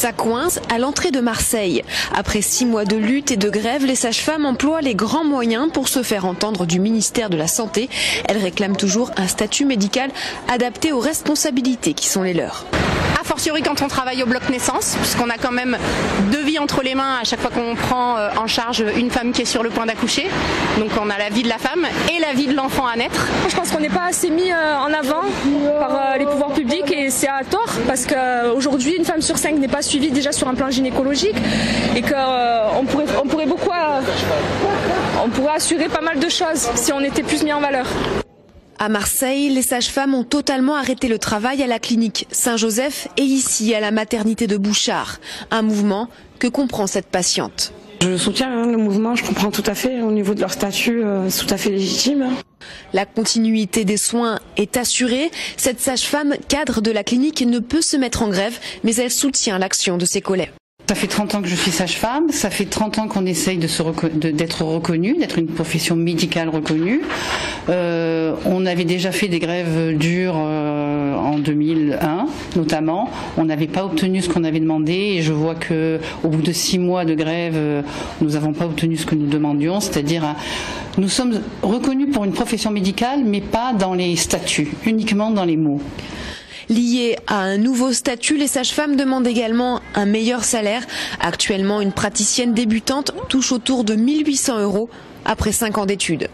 Ça coince à l'entrée de Marseille. Après 6 mois de lutte et de grève, les sages-femmes emploient les grands moyens pour se faire entendre du ministère de la Santé. Elles réclament toujours un statut médical adapté aux responsabilités qui sont les leurs. A fortiori quand on travaille au bloc naissance, puisqu'on a quand même 2 vies entre les mains à chaque fois qu'on prend en charge une femme qui est sur le point d'accoucher. Donc on a la vie de la femme et la vie de l'enfant à naître. Je pense qu'on n'est pas assez mis en avant par les pouvoirs publics et c'est à tort parce qu'aujourd'hui une femme sur 5 n'est pas suivie déjà sur un plan gynécologique et qu'on pourrait beaucoup, on pourrait assurer pas mal de choses si on était plus mis en valeur. À Marseille, les sages-femmes ont totalement arrêté le travail à la clinique Saint-Joseph et ici à la maternité de Bouchard. Un mouvement que comprend cette patiente. Je soutiens le mouvement, je comprends tout à fait au niveau de leur statut, c'est tout à fait légitime. La continuité des soins est assurée. Cette sage-femme cadre de la clinique ne peut se mettre en grève, mais elle soutient l'action de ses collègues. Ça fait 30 ans que je suis sage-femme, ça fait 30 ans qu'on essaye d'être reconnue, d'être une profession médicale reconnue. On avait déjà fait des grèves dures en 2001 notamment. On n'avait pas obtenu ce qu'on avait demandé et je vois qu'au bout de 6 mois de grève, nous n'avons pas obtenu ce que nous demandions, c'est-à-dire nous sommes reconnus pour une profession médicale mais pas dans les statuts, uniquement dans les mots. Lié à un nouveau statut, les sages-femmes demandent également un meilleur salaire. Actuellement, une praticienne débutante touche autour de 1 800 € après 5 ans d'études.